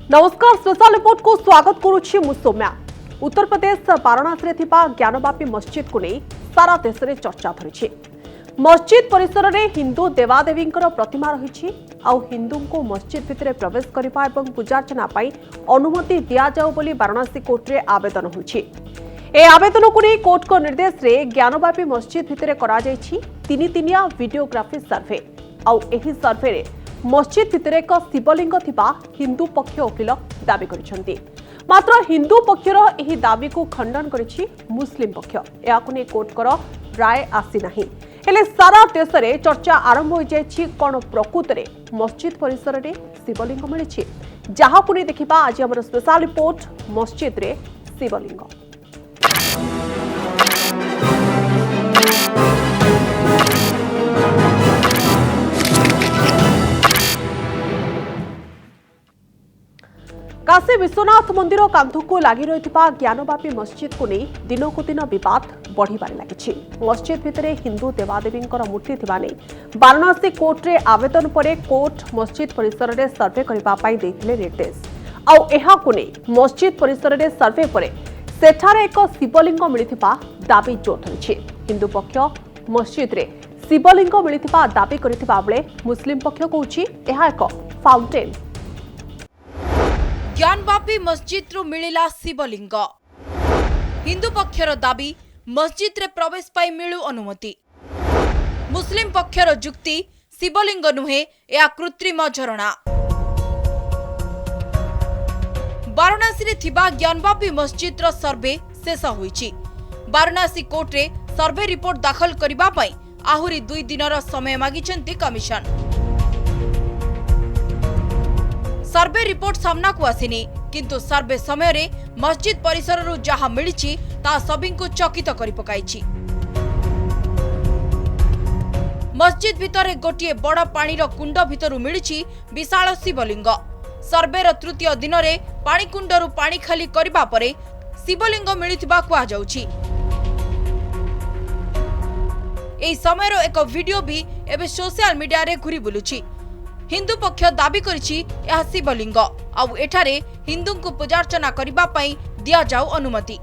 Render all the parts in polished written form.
नमस्कार special report को स्वागत करुछि मु सौम्या। उत्तर प्रदेश वाराणसी रे थिबा ज्ञानवापी मस्जिद को नहीं सारा देश में चर्चा धरी। मस्जिद परिसर में हिंदू देवादेवी प्रतिमा रही हिंदू को मस्जिद भितर प्रवेश करने और पूजार्चना अनुमति दि जाऊ बोली वाराणसी कोर्ट रे आवेदन होछि। ए आवेदन को नहीं कोर्ट को निर्देश रे ज्ञानवापी मस्जिद भितर करा जायछि तीनिया वीडियोग्राफी सर्वे आउ एही सर्वे रे मस्जिद भितर एक शिवलिंग थिबा हिंदू पक्ष वकिल दाबी करिसेंती। मात्र हिंदू पक्षर एही दाबी को खंडन करिछि मुस्लिम पक्ष। याकु नै कोर्टकर राय आसी नाही। हेले सारा देश रे चर्चा आरंभ हो जायछि कोन प्रकृत रे मस्जिद परिसर रे शिवलिंग मिलिछि। जहां को नै देखिबा आज हमर स्पेशल रिपोर्ट मस्जिद रे शिवलिंग। काशी विश्वनाथ मंदिर कांधु को लगी रही ज्ञानवापी मस्जिद को नहीं दिन को दिन बद बढ़िबार लगी। मस्जिद भितर हिंदू देवादेवी मूर्ति थिबा नै वाराणसी कोर्ट रे आवेदन पर कोर्ट मस्जिद परिसर रे सर्वे करने देथिले निर्देश। आउ एहा को नहीं मस्जिद परिसर रे सर्वे पर सेठारे एक शिवलिंग मिलिथिबा दाबी जोर धरिछि। हिंदू पक्ष मस्जिद रे शिवलिंग मिलिथिबा दाबी करिथिबा बेले मुस्लिम पक्ष कहूछि एहा एक फाउंटेन। ज्ञानवापी मस्जिद रु मिलिला शिवलिंग। हिंदू पक्षर दाबी मस्जिद रे प्रवेश पाई मिलु अनुमति। मुस्लिम पक्षर जुक्ति शिवलिंग नुहे या कृत्रिम झरणा। वाराणसी रे थिबा ज्ञानवापी मस्जिद रो सर्वे शेष होईछि। वाराणसी कोर्ट रे सर्वे रिपोर्ट दाखल करिबा पई आहुरी 2 दिनर समय मागिछंती कमिशन। सर्वे रिपोर्ट सामना को आसिनी किंतु सर्वे समय रे मस्जिद परिसर रु जहां मिलिछि ता सभी को चकित करि पकाइछि। मस्जिद भितर गोटिए बड़ पानीर कुंड भितर मिलिछि विशाल शिवलिंग। सर्वे रो तृतीय दिन रे पानी कुंडरू पानी खाली करबा परे शिवलिंग मिलिथिबा कुआ जाउछि। एई समय रो एक वीडियो भी एबे सोशल मीडिया रे घुरी बुलुछि। हिंदू पक्ष दाबी करिछि यह शिवलिंग आउ एठारे हिंदू को पूजार्चना करिबा पई दिया जाऊ अनुमति।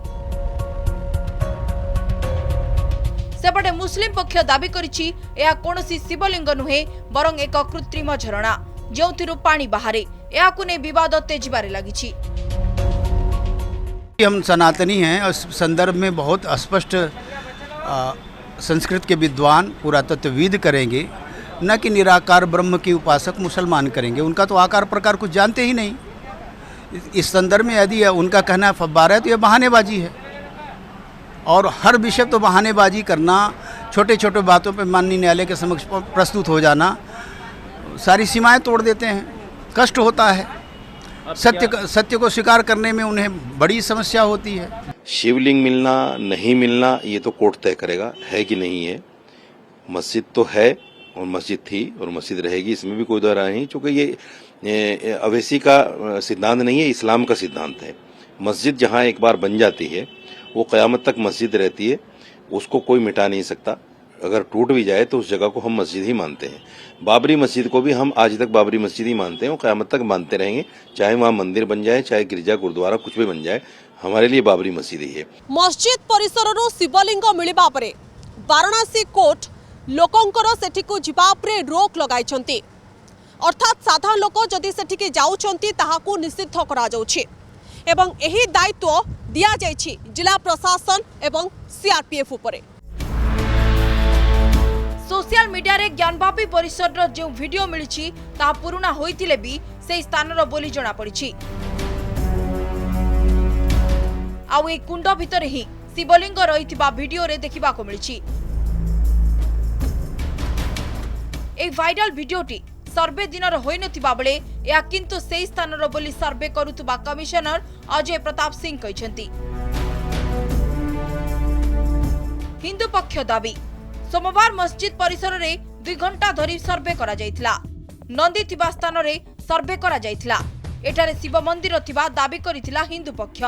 सेपटे मुस्लिम पक्ष दाबी करिछि यह कोनोसी शिवलिंग नुहे बरং एक कृत्रिम झरणा जोंथिरु पानी बाहरे। यह को नै विवाद तेजिबारे लागिछि। हम सनातनी हैं और इस संदर्भ में बहुत स्पष्ट संस्कृत के विद्वान पुरातत्वविद करेंगे, न कि निराकार ब्रह्म के उपासक मुसलमान करेंगे। उनका तो आकार प्रकार कुछ जानते ही नहीं। इस संदर्भ में यदि उनका कहना फव्वारा है तो यह बहानेबाजी है और हर विषय तो बहानेबाजी करना, छोटे छोटे बातों पर माननीय न्यायालय के समक्ष प्रस्तुत हो जाना सारी सीमाएं तोड़ देते हैं। कष्ट होता है। सत्य को स्वीकार करने में उन्हें बड़ी समस्या होती है। शिवलिंग मिलना नहीं मिलना ये तो कोर्ट तय करेगा है कि नहीं है। मस्जिद तो है और मस्जिद थी और मस्जिद रहेगी, इसमें भी कोई दो राय नहीं। चूँकि ये अवैसी का सिद्धांत नहीं है, इस्लाम का सिद्धांत है। मस्जिद जहाँ एक बार बन जाती है वो क़यामत तक मस्जिद रहती है, उसको कोई मिटा नहीं सकता। अगर टूट भी जाए तो उस जगह को हम मस्जिद ही मानते हैं। बाबरी मस्जिद को भी हम आज तक बाबरी मस्जिद ही मानते हैं, वो क़यामत तक मानते रहेंगे। चाहे वहाँ मंदिर बन जाए, चाहे गिरजा गुरुद्वारा कुछ भी बन जाए, हमारे लिए बाबरी मस्जिद ही है। मस्जिद परिसर शिवलिंग मिलिबा परे वाराणसी कोर्ट लोकंकर सेठिको जिबा उपरे रोक लगाइछंती। अर्थात साधारण लोक जदि सेठिके जाउछंती ताहाकू निषिद्ध करा जाउछि एवं एही दायित्व दिया जाइछि जिला प्रशासन एवं सीआरपीएफ उपरे। सोशल मीडिया रे ज्ञानवापी परिसर रो जो वीडियो मिलिछि ता पुराना होइतिले भी से स्थान रो बोली जणा पड़िछि। आउ ए कुंड भितर ही शिवलिंग रहिथिबा वीडियो रे देखिबा को मिलिछि। ए वायरल वीडियोटी सर्वे दिनर होई नथिबा बेले या किंतु से स्थान रो बोली सर्वे करुतबा कमिशनर अजय प्रताप सिंह कहिसेंती। हिंदू पक्ष दाबी सोमवार मस्जिद परिसर रे 2 घंटा धरी सर्वे करा जायतिला। नंदी थिबा स्थान रे सर्वे करा जायतिला। एठारे शिव मंदिर थिबा दाबी करिथिला हिंदू पक्ष।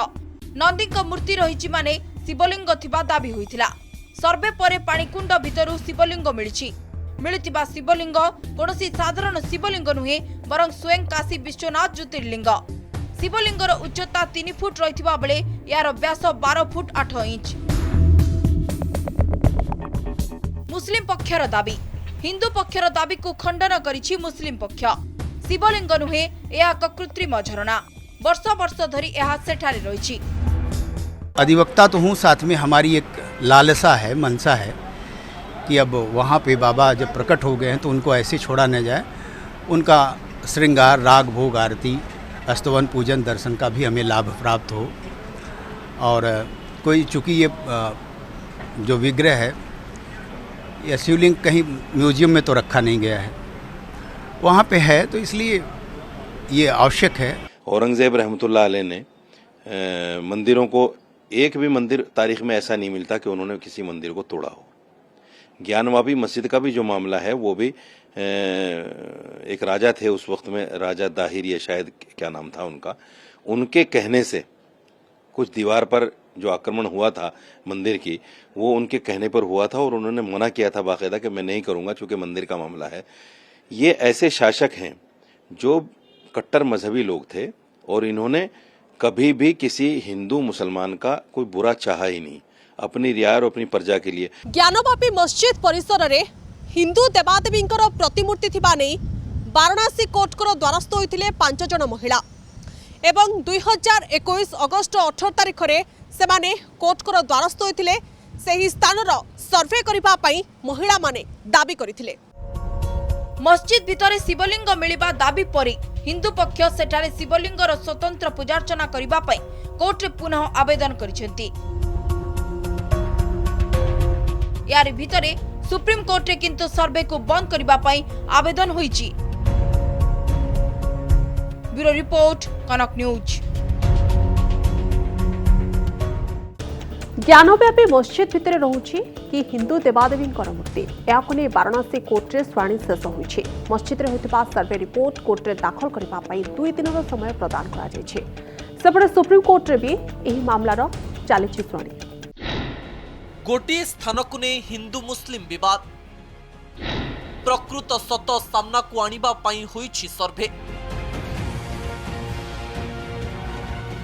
नंदी को मूर्ति रहिछि माने शिवलिंग थिबा दाबी होइतिला। सर्वे परे पाणीकुंड भितरु शिवलिंग मिलिछि। मिलिथिबा शिवलिंग कोनोसी साधारण शिवलिंग नुहे बरं स्वयं काशी विश्वनाथ ज्योतिर्लिंग। शिवलिंगर उच्चता 3 फुट रहिथिबा बेले यार व्यास 12 फुट 8 इंच। मुस्लिम पक्षर दाबी। हिंदू पक्षर दाबी को खंडन करिछि मुस्लिम पक्ष। शिवलिंग नुहे यह एक कृत्रिम झरणा, वर्ष वर्ष धरी यह सेठारे रहिछि। अधिवक्ता तो हूँ, साथ में हमारी एक लालसा है, मनसा है कि अब वहाँ पे बाबा जब प्रकट हो गए हैं तो उनको ऐसे छोड़ा न जाए। उनका श्रृंगार, राग, भोग, आरती, अस्तवन, पूजन, दर्शन का भी हमें लाभ प्राप्त हो। और कोई चूँकि ये जो विग्रह है, यह शिवलिंग कहीं म्यूजियम में तो रखा नहीं गया है, वहाँ पे है, तो इसलिए ये आवश्यक है। औरंगजेब रहमतुल्लाह अलैह ने मंदिरों को, एक भी मंदिर तारीख में ऐसा नहीं मिलता कि उन्होंने किसी मंदिर को तोड़ा हो। ज्ञानवापी मस्जिद का भी जो मामला है वो भी एक राजा थे उस वक्त में, राजा दाहिर या शायद क्या नाम था उनका, उनके कहने से कुछ दीवार पर जो आक्रमण हुआ था मंदिर की, वो उनके कहने पर हुआ था और उन्होंने मना किया था बाकायदा कि मैं नहीं करूँगा चूँकि मंदिर का मामला है। ये ऐसे शासक हैं जो कट्टर मजहबी लोग थे और इन्होंने कभी भी किसी हिंदू मुसलमान का कोई बुरा चाहा ही नहीं, अपनी रियाया और अपनी प्रजा के लिए। ज्ञानवापी मस्जिद परिसर में हिंदू देवादेवींकर प्रतिमूर्ति थिबा नै वाराणसी कोर्टकर द्वारस्थ होइथिले 5 जन महिला एवं 2021 अगस्ट 18 तारिख रे सेमाने कोर्टकर द्वारस्थ होइथिले। सेही स्थानर सर्वे करिबा पई महिला माने दाबी करिथिले। मस्जिद भितरे शिवलिंग मिलिबा दाबी परि हिंदू पक्ष सेठारे शिवलिंगर स्वतंत्र पूजार्चना करिबा पई कोर्ट पुनः आवेदन करिसेंती। यार भितरे सुप्रीम कोर्ट रे किंतु सर्वे को बंद करिबा पई आवेदन होईची। ब्यूरो रिपोर्ट, कनक न्यूज। ज्ञानव्यापी मस्जिद भितर रहुछि कि हिंदू देवादेवींकर मूर्ति, याको नै वाराणसी कोर्ट रे शुणाणी शेष होईछि। मस्जिद रे होइतबा सर्वे रिपोर्ट कोर्ट रे दाखल करिबा पई 2 दिनर समय प्रदान करा जायछि। सेपटे सुप्रीम कोर्ट रे भी एही मामलार चालिछि शुणाणी। गोटे स्थान को नहीं हिंदू मुस्लिम विवाद, प्रकृत सत सामना को आनिबा पई होईछि सर्वे।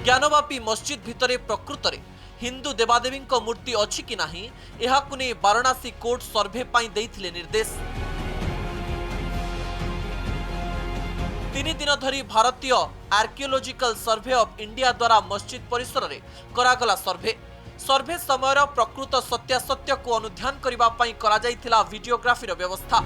ज्ञानवापी मस्जिद भितरे प्रकृत रे हिंदू देवादेवी मूर्ति अछि कि नाही, एहाकु नै वाराणसी कोर्ट सर्वे पई दैथिले निर्देश। 3 दिन धरी भारतीय आर्कियोलॉजिकल सर्वे ऑफ इंडिया द्वारा मस्जिद परिसर रे करागला सर्वे। सर्वे समय प्रकृत सत्यासत्य को अनुध्यान करिबा पई करा जायथिला वीडियोग्राफी व्यवस्था।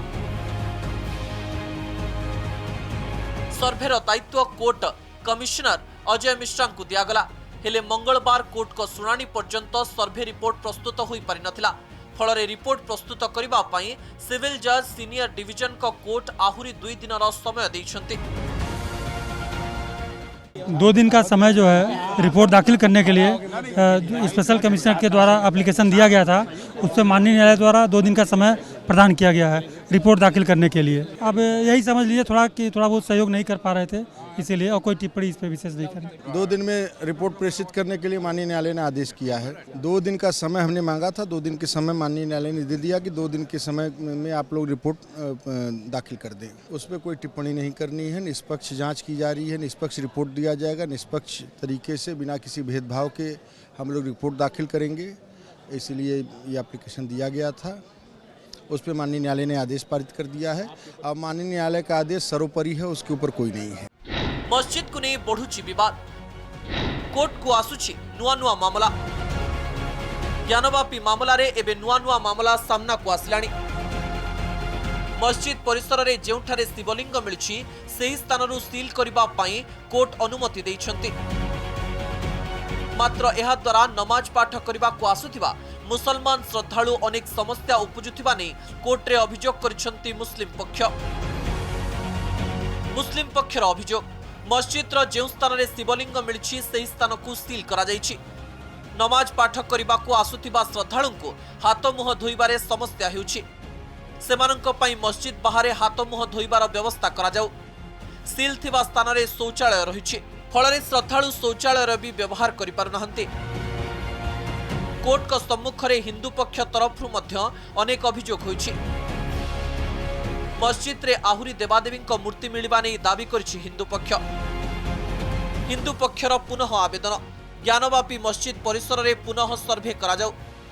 सर्वेर दायित्व कोर्ट कमिश्नर अजय मिश्रा को दियागला। हेले मंगलवार कोर्ट को शुणाणी पर्यंत सर्वे रिपोर्ट प्रस्तुत होई पारि नथिला। फलरे रिपोर्ट प्रस्तुत करिबा पई सिविल जज सीनियर डिवीजन को कोर्ट आहुरी 2 दिनर समय दैछंती। 2 दिन का समय जो है रिपोर्ट दाखिल करने के लिए स्पेशल कमिश्नर के द्वारा एप्लीकेशन दिया गया था, उस पर माननीय न्यायालय द्वारा 2 दिन का समय प्रदान किया गया है रिपोर्ट दाखिल करने के लिए। अब यही समझ लीजिए थोड़ा बहुत सहयोग नहीं कर पा रहे थे, इसीलिए, और कोई टिप्पणी इस पर विशेष नहीं करें। 2 दिन में रिपोर्ट प्रेषित करने के लिए माननीय न्यायालय ने आदेश किया है। 2 दिन का समय हमने मांगा था, 2 दिन के समय माननीय न्यायालय ने दे दिया कि 2 दिन के समय में आप लोग रिपोर्ट दाखिल कर दें। उस पर कोई टिप्पणी नहीं करनी है, निष्पक्ष जांच की जा रही है, निष्पक्ष रिपोर्ट दिया जाएगा, निष्पक्ष तरीके से बिना किसी भेदभाव के हम लोग रिपोर्ट दाखिल करेंगे। इसलिए ये एप्लीकेशन दिया गया था, उस पर माननीय न्यायालय ने आदेश पारित कर दिया है। अब माननीय न्यायालय का आदेश सर्वोपरि है, उसके ऊपर कोई नहीं है। मस्जिद को नहीं बढ़ुची विवाद, कोर्ट को आसुची नुआ नुआ मामला। ज्ञानवापी मामला रे एबे नुआ नुआ मामला सामना को आसलानी। मस्जिद परिसर रे जेउठारे शिवलिंग मिलछि सेही स्थानरु सील करिबा पई कोर्ट अनुमति दैछंती। मात्र एहा द्वारा नमाज पाठ करिबा को आसुथिबा मुसलमान श्रद्धालु अनेक समस्या उपजुथिबा नै कोर्ट रे अभियोग करिसंती मुस्लिम पक्ष। मुस्लिम पक्षर अभियोग, मस्जिद रो जेउ स्थान रे शिवलिंग मिलछि सेही स्थान को सील करा जायछि। नमाज पाठ करिबा को आसुथिबा श्रद्धालु को हाथ मुह धोइबारे समस्या हेउछि। सेमानंको पई मस्जिद बाहरे हाथ मुह धोइबार व्यवस्था करा जाउ। सील थिबा स्थान रे शौचालय रहिछि, फलरे श्रद्धालु शौचालयर भी व्यवहार करि पारु नहंती। कोर्ट को सम्मुख रे हिंदू पक्ष तरफरु मध्य अनेक अभियोग होइछि। मस्जिद रे आहुरी देवादेवी मूर्ति मिलिबा नै दाबी करिछि हिंदू पक्ष। हिंदू पक्षर पुनः आवेदन ज्ञानवापी मस्जिद परिसर में पुनः सर्भे करा जाऊ।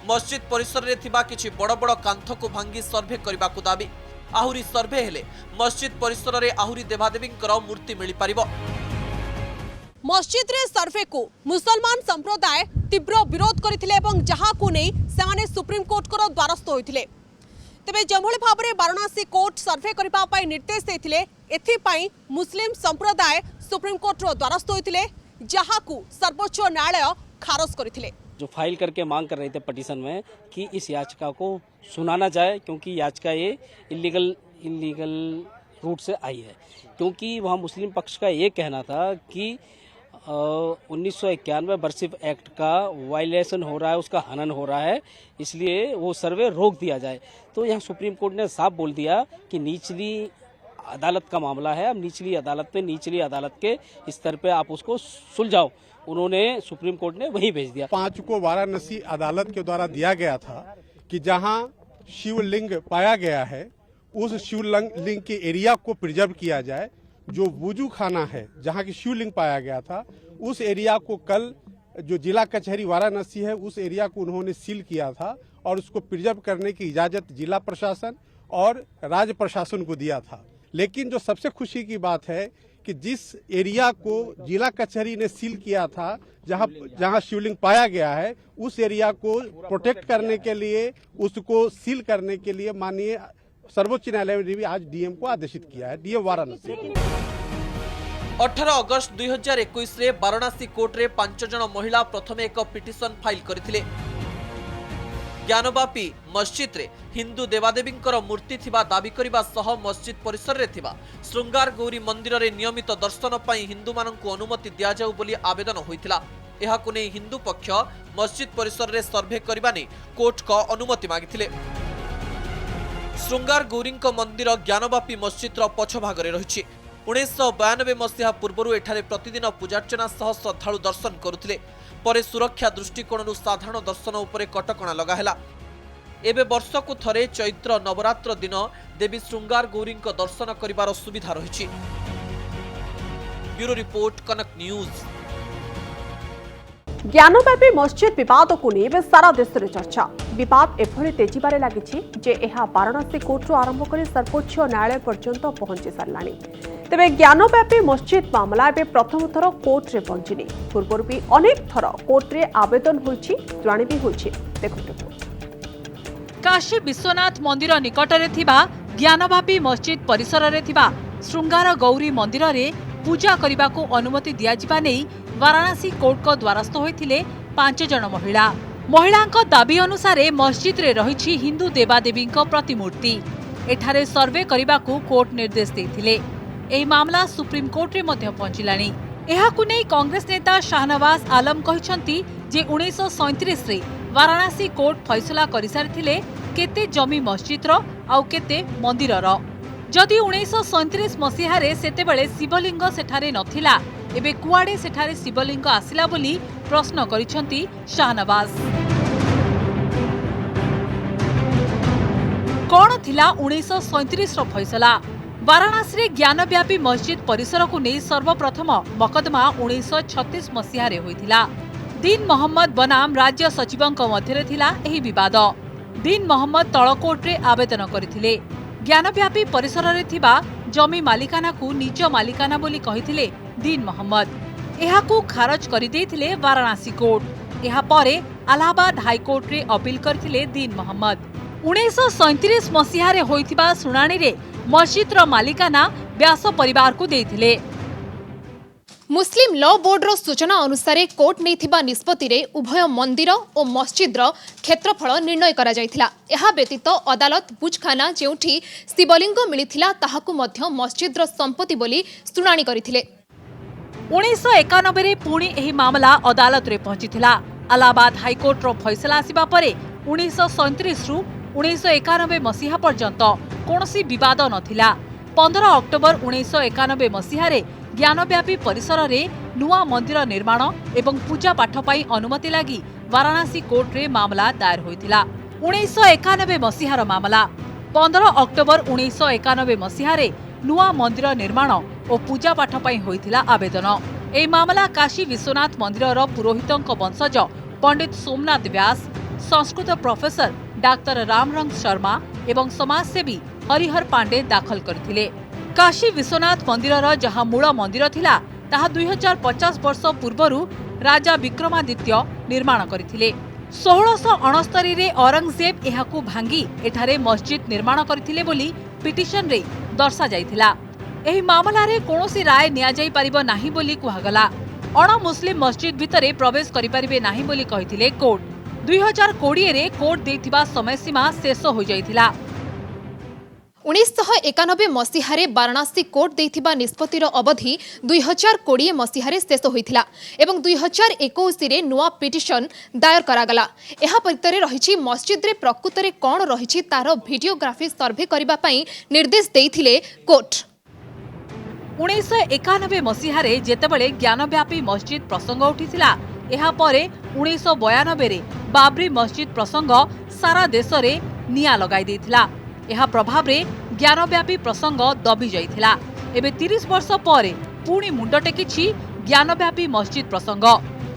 मस्जिद परिसर में थिबा किछि बड़ बड़ कांथ को भांगी सर्भे करने को दाबी। आहुरी सर्भे हेले मस्जिद परिसर में आहुरी देवादेवींकर मूर्ति मिल पारिबो। मस्जिद रे सर्वे को मुसलमान संप्रदाय तीव्र विरोध करथिले एवं जहा को नहीं सेमाने सुप्रीम कोर्ट को द्वारस्थ होइथिले। तेबे जमभଳି भाबरे वाराणसी कोर्ट सर्वे करबा पई निर्देश देथिले। एथिपाई मुस्लिम संप्रदाय सुप्रीम कोर्ट रो द्वारस्थ होइथिले, जहा को सर्वोच्च न्यायालय खारज करथिले। जो फाइल करके मांग कर रहे थे पिटीशन में कि इस याचिका को सुनाना जाए, क्योंकि याचिका ये इलीगल रूट से आई है। क्योंकि वहाँ मुस्लिम पक्ष का ये कहना था कि 1991 वर्षिप एक्ट का वायलेशन हो रहा है, उसका हनन हो रहा है, इसलिए वो सर्वे रोक दिया जाए। तो यहाँ सुप्रीम कोर्ट ने साफ बोल दिया कि निचली अदालत का मामला है, अब निचली अदालत पे निचली अदालत के स्तर पे आप उसको सुलझाओ। उन्होंने सुप्रीम कोर्ट ने वही भेज दिया। 5 को वाराणसी अदालत के द्वारा दिया गया था कि जहां शिवलिंग पाया गया है उस शिवलिंग के एरिया को प्रिजर्व किया जाए। जो वुजू खाना है जहां की शिवलिंग पाया गया था उस एरिया को कल जो जिला कचहरी वाराणसी है उस एरिया को उन्होंने सील किया था और उसको प्रिजर्व करने की इजाजत जिला प्रशासन और राज्य प्रशासन को दिया था। लेकिन जो सबसे खुशी की बात है कि जिस एरिया को जिला कचहरी ने सील किया था, जहां शिवलिंग पाया गया है, उस एरिया को प्रोटेक्ट करने के लिए, उसको सील करने के लिए माननीय सर्वोच्च न्यायालय ने भी आज डीएम को आदेशित किया है, डीएम वाराणसी। 18 अगस्त 2021 रे वाराणसी कोर्ट रे 5 जन महिला प्रथमे एक पिटिशन फाइल करथिले। ज्ञानवापी मस्जिद रे हिंदू देवादेवींकर मूर्ति थिबा दाबी करिबा सह मस्जिद परिसर रे थिबा श्रृंगार गौरी मंदिर रे नियमित दर्शन पई हिंदू माननकु अनुमति दिया जाऊ बोली आवेदन होइतिला। एहाकु नै हिंदू पक्ष मस्जिद परिसर रे सर्वे करबा नै कोर्ट को अनुमति मागिथिले। श्रृंगार गौरींक मंदिर ज्ञानवापी मस्जिद रो पछ भागरे रहिछि। 1992 मसीहा पूर्व एठारे प्रतिदिन पूजार्चना सह श्रद्धालु दर्शन करुथिले। परे सुरक्षा दृष्टिकोणରୁ साधारण दर्शन उपरे कटकणा लगाहेला। एबे वर्षकु थरे चैत्र नवरात्र दिन देवी श्रृंगार गौरींक दर्शन करिवार सुविधा रहिछि। ब्यूरो रिपोर्ट कनक न्यूज। ज्ञानवापी मस्जिद विवाद को नहीं सारा देश में चर्चा। विवाद एभली तेजीबारे लगी जे एहा वाराणसी कोर्ट आरंभ कर सर्वोच्च न्यायालय पर्यंत पहुंची साराणी। तेबे ज्ञानवापी मस्जिद मामला एवं प्रथम थर कोर्ट रे पहुंचनी। पूर्व भी अनेक थर कोर्ट रे आवेदन होइछि, शुणाणी भी होइछि। देखो काशी विश्वनाथ मंदिर निकट में थिबा ज्ञानवापी मस्जिद परिसर रे थिबा श्रृंगार गौरी मंदिर रे पूजा करने को अनुमति दिया नहीं वाराणसी कोर्ट को द्वारस्थ होइथिले 5 जन महिला। महिलांको दाबी अनुसार मस्जिद रे रहिछि हिंदू देवादेवींको प्रतिमूर्ति। एठारे सर्वे करने को कोर्ट निर्देश देथिले। एही मामला सुप्रीम कोर्ट रे मध्य पहुंचिलानी। एहाकु नै कांग्रेस नेता शाहनवाज आलम कहिसंती जे 1937 रे वाराणसी कोर्ट फैसला करि सारिथिले केते जमी मस्जिद रो आउ केते मंदिर रो। जदि 1937 मसीहारे सेतेबेले शिवलिंग सेठारे नथिला, एबे कुआडे सेठारे शिवलिंग आसिला बोली प्रश्न करिसंती शाहनवाज। कोन थिला 1937 रो फैसला? वाराणसी रे ज्ञानव्यापी मस्जिद परिसर को नहीं सर्वप्रथम मकदमा 1936 मसीहारे होइथिला। दीन मोहम्मद बनाम राज्य सचिवंक मध्यरे थिला एही विवाद। दीन मोहम्मद तळकोट रे आवेदन करथिले। ज्ञानव्यापी परिसर रे थिबा जमी मालिकाना को निज मालिकाना बोली कहिथिले दीन मोहम्मद। एहाकू खारज करि देथिले वाराणसी कोर्ट। एहा परे इलाहाबाद हाईकोर्ट रे अपील करथिले दीन मोहम्मद। 1937 मसीहारे होइथिबा सुनानी रे मस्जिद रो मालिकाना व्यास परिवार को देथिले। मुस्लिम लॉ बोर्ड रो सूचना अनुसार कोर्ट नहीं निष्पत्ति रे उभय मंदिर और मस्जिद रो क्षेत्रफल निर्णय करा जायथिला। एहा व्यतीत अदालत बुजखाना जेउठी शिवलिंग मिलिथिला ताहाकु मध्य मस्जिद रो संपत्ति बोली सुनानी करिथिले। 1991 रे पुणी एही मामला अदालत रे पहुंचीथिला। इलाहाबाद हाईकोर्ट रो फैसला आसिबा परे 1937 रु 1991 मसीहा पर्यंत कोनोसी विवाद नथिला। 15 अक्टोबर 1991 मसीहारे ज्ञानव्यापी परिसर रे नुआ मंदिर निर्माण एवं पूजा पाठ पाई अनुमति लगी वाराणसी कोर्ट रे मामला दायर होइथिला। 1991 मसीहार मामला। 15 अक्टोबर 1991 मसीहारे नुआ मंदिर निर्माण और पूजा पाठ पाई होइथिला आवेदन। ଏହି ମାମଲା କାଶୀ ବିଶ୍ୱନାଥ ମନ୍ଦିରର ପୁରୋହିତଙ୍କ ବଂଶଜ पंडित सोमनाथ व्यास, संस्कृत प्रोफेसर डाक्टर रामरंग शर्मा एवं समाजसेवी हरिहर पांडे दाखल करथिले। काशी विश्वनाथ मंदिरर जहां मूल मंदिर थिला ताहा 2050 वर्ष पूर्वरु राजा विक्रमादित्य निर्माण करथिले। 1669 रे औरंगजेब एहाकू भांगी एठारे मस्जिद निर्माण करथिले बोली पिटिशन रे दर्शा जाइथिला। एही मामला रे कोनोसी राय निया जाई परिबो नाही बोली कुहागला। अण मुस्लिम मस्जिद भितरे प्रवेश करिपारिबे नाही बोली कहिथिले कोर्ट। 2020 रे कोर्ट देथिबा समय सीमा शेष हो जाइथिला। 1991 मसीहारे वाराणसी कोर्ट देथिबा निष्पत्तिर अवधि 2020 मसीहारे शेष होइथिला एवं 2021 रे नुआ पिटिशन दायर करागला। एहा परितरे रहिछि मस्जिद रे प्रकृत रे कोन रहिछि तार वीडियोग्राफी सर्वे करिबा पई निर्देश देइथिले कोर्ट। 1991 मसीहारे जेतेबेले ज्ञानव्यापी मस्जिद प्रसंग उठिथिला, एहा परे 1992 रे बाबरी मस्जिद प्रसंग सारा देश रे निया लगाई देथिला। एहा प्रभाव रे ज्ञानव्यापी प्रसंग दबी जाइथिला। एबे 30 वर्ष परे पुणी मुंड टेकिछि ज्ञानव्यापी मस्जिद प्रसंग।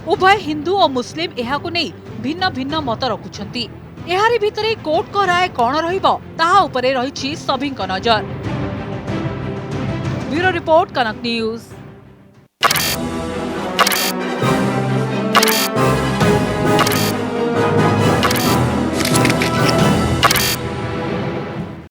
उभय हिंदू और मुस्लिम एहाकु नै भिन्न भिन्न मत रखुछंती। एहारी भितरे कोर्ट को राय कोन रहिबो ताहा उपरे रहिछि सभिंक नजर। ब्यूरो रिपोर्ट, कनक न्यूज।